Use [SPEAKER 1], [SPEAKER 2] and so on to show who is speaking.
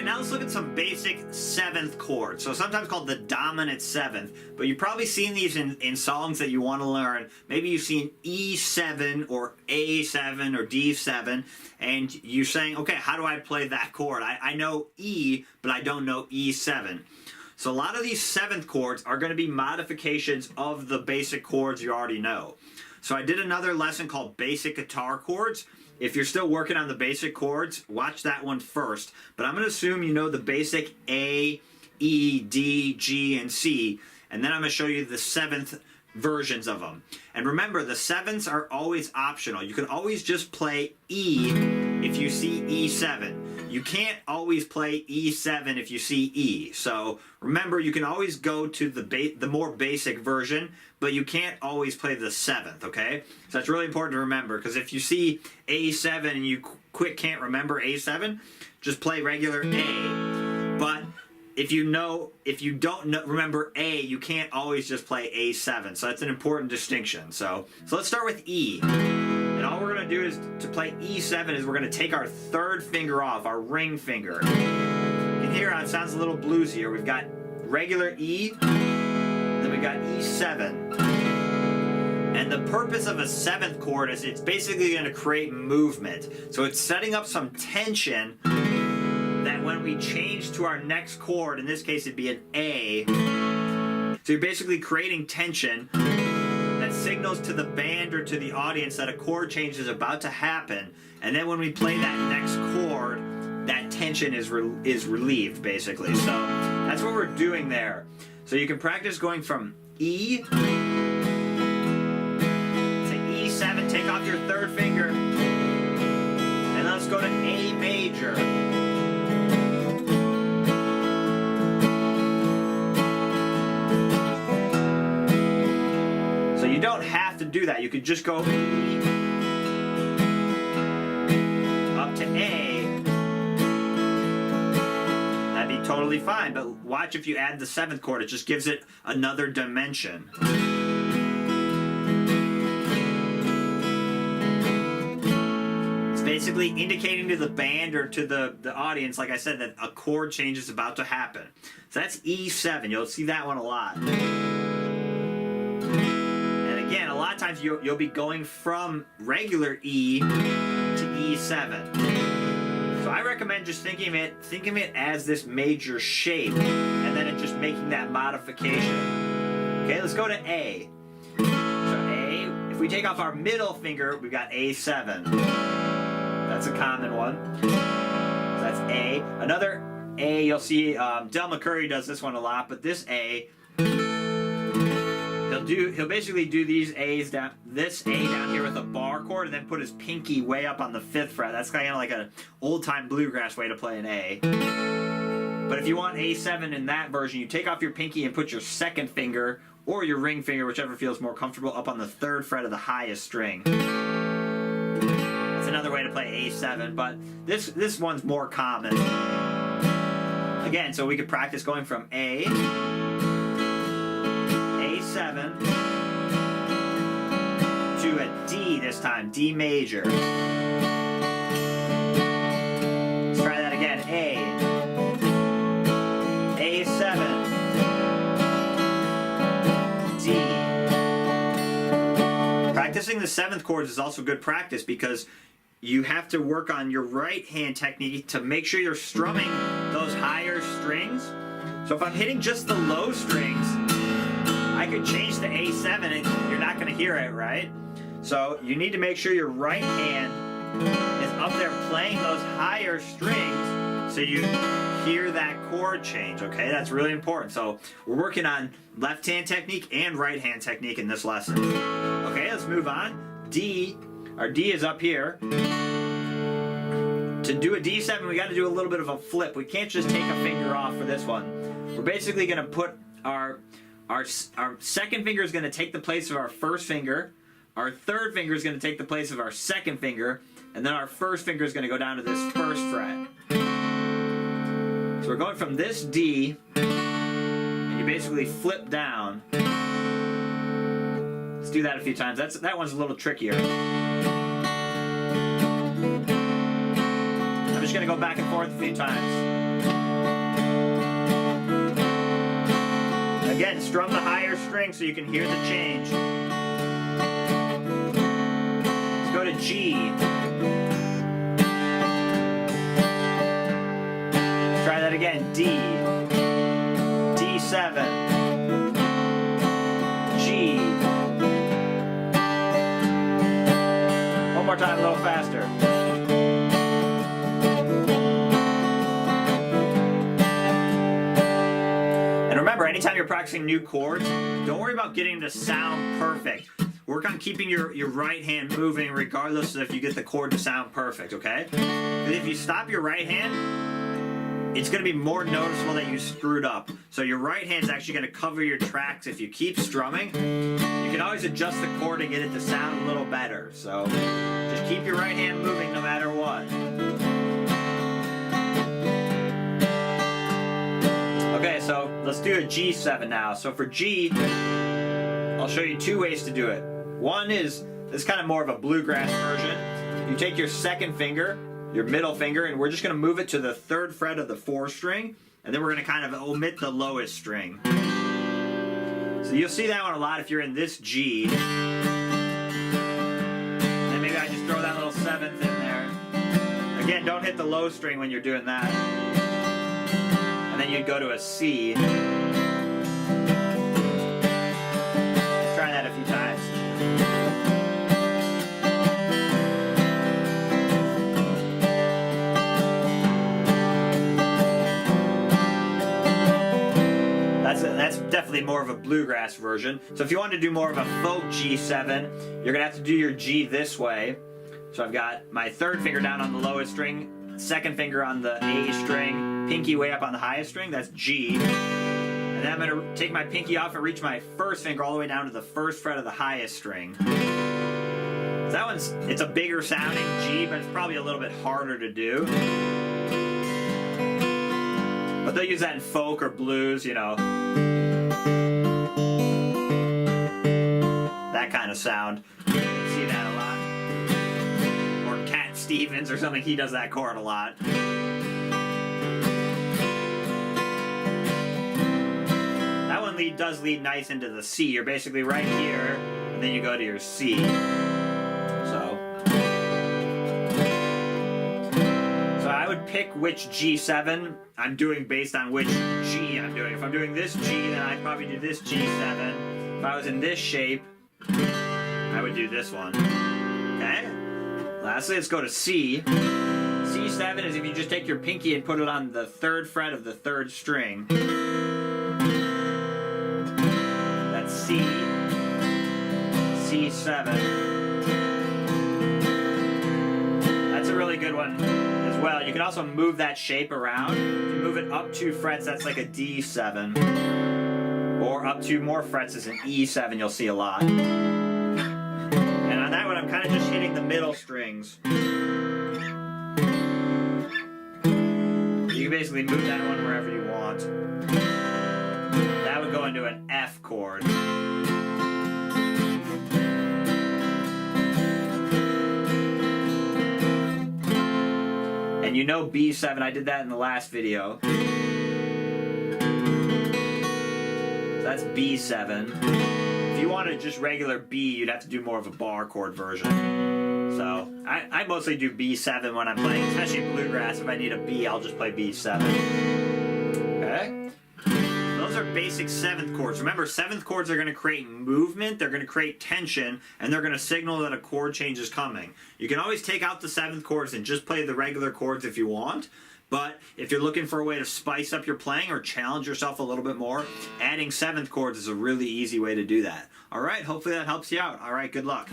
[SPEAKER 1] Alright, now let's look at some basic 7th chords. So sometimes called the dominant 7th, but you've probably seen these in songs that you want to learn. Maybe you've seen E7 or A7 or D7, and you're saying, okay, how do I play that chord? I know E, but I don't know E7. So a lot of these 7th chords are going to be modifications of the basic chords you already know. So I did another lesson called Basic Guitar Chords. If you're still working on the basic chords, watch that one first. But I'm going to assume you know the basic A, E, D, G, and C. And then I'm going to show you the 7th versions of them. And remember, the 7ths are always optional. You can always just play E if you see E7. You can't always play E7 if you see E. So remember, you can always go to the more basic version, but you can't always play the 7th, okay? So that's really important to remember, because if you see A7 and you can't remember A7, just play regular A. But if you don't remember A, you can't always just play A7. So that's an important distinction. So let's start with E. And all we're going to do is, to play E7, is we're going to take our 3rd finger off, our ring finger. You can hear how it sounds a little bluesier. We've got regular E, then we've got E7. And the purpose of a 7th chord is it's basically going to create movement. So it's setting up some tension that when we change to our next chord, in this case it'd be an A, so you're basically creating tension that signals to the band or to the audience that a chord change is about to happen, and then when we play that next chord, that tension is relieved, basically. So that's what we're doing there. So you can practice going from E to E7, take off your 3rd finger, and let's go to A major. So you don't have to do that. You could just go E up to A. That'd be totally fine, but watch if you add the 7th chord, it just gives it another dimension. It's basically indicating to the band or to the audience, like I said, that a chord change is about to happen. So that's E7. You'll see that one a lot. Again, a lot of times you'll be going from regular E to E7. So I recommend just think of it as this major shape, and then just making that modification. Okay, let's go to A. So A, if we take off our middle finger, we've got A7. That's a common one. So that's A. Another A, you'll see Del McCurry does this one a lot, but this A, he'll basically do these A's down, this A down here with a bar chord, and then put his pinky way up on the 5th fret. That's kind of like an old-time bluegrass way to play an A. But if you want A7 in that version, you take off your pinky and put your 2nd finger, or your ring finger, whichever feels more comfortable, up on the 3rd fret of the highest string. That's another way to play A7, but this one's more common. Again, so we could practice going from A, A7 to a D this time, D major. Let's try that again. A, A7, D. Practicing the 7th chords is also good practice because you have to work on your right hand technique to make sure you're strumming those higher strings. So if I'm hitting just the low strings, I could change to A7 and you're not going to hear it, right? So you need to make sure your right hand is up there playing those higher strings so you hear that chord change, okay? That's really important. So we're working on left hand technique and right hand technique in this lesson. Okay, let's move on. D, our D is up here. To do a D7, we got to do a little bit of a flip. We can't just take a finger off for this one. We're basically going to put our 2nd finger is going to take the place of our 1st finger. Our 3rd finger is going to take the place of our 2nd finger. And then our 1st finger is going to go down to this 1st fret. So we're going from this D, and you basically flip down. Let's do that a few times. That one's a little trickier. I'm just just going to go back and forth a few times. Again, strum the higher string so you can hear the change. Let's go to G. Try that again. D. D7. G. One more time, a little faster. And remember, anytime you're practicing new chords, don't worry about getting them to sound perfect. Work on keeping your right hand moving regardless of if you get the chord to sound perfect, okay? Because if you stop your right hand, it's going to be more noticeable that you screwed up. So your right hand's actually going to cover your tracks if you keep strumming. You can always adjust the chord to get it to sound a little better. So just keep your right hand moving no matter what. Okay, so let's do a G7 now. So for G, I'll show you two ways to do it. One is, this kind of more of a bluegrass version. You take your second finger, your middle finger, and we're just going to move it to the 3rd fret of the 4th string, and then we're going to kind of omit the lowest string. So you'll see that one a lot if you're in this G. And maybe I just throw that little 7th in there. Again, don't hit the low string when you're doing that. And then you'd go to a C. Try that a few times. That's definitely more of a bluegrass version. So if you want to do more of a folk G7, you're going to have to do your G this way. So I've got my 3rd finger down on the lowest string, 2nd finger on the A string, pinky way up on the highest string, that's G. And then I'm going to take my pinky off and reach my 1st finger all the way down to the 1st fret of the highest string. So that one's, it's a bigger sounding G, but it's probably a little bit harder to do. But they'll use that in folk or blues, you know. That kind of sound. You see that a lot. Or Cat Stevens or something, he does that chord a lot. That one does lead nice into the C. You're basically right here, and then you go to your C. So I would pick which G7 I'm doing based on which G I'm doing. If I'm doing this G, then I'd probably do this G7. If I was in this shape, I would do this one. Okay? Lastly, let's go to C. C7 is if you just take your pinky and put it on the 3rd fret of the 3rd string. That's C. C7. That's a really good one as well. You can also move that shape around. If you move it up 2 frets, that's like a D7. Or up 2 more frets is an E7, you'll see a lot. And on that one, I'm kind of just hitting the middle strings. You can basically move that one wherever you want. That would go into an F chord. And you know B7, I did that in the last video. So that's B7. If you wanted just regular B, you'd have to do more of a bar chord version. So I mostly do B7 when I'm playing, especially in bluegrass. If I need a B, I'll just play B7. Okay? Those are basic 7th chords. Remember, 7th chords are going to create movement, they're going to create tension, and they're going to signal that a chord change is coming. You can always take out the 7th chords and just play the regular chords if you want. But if you're looking for a way to spice up your playing or challenge yourself a little bit more, adding 7th chords is a really easy way to do that. All right, hopefully that helps you out. All right, good luck.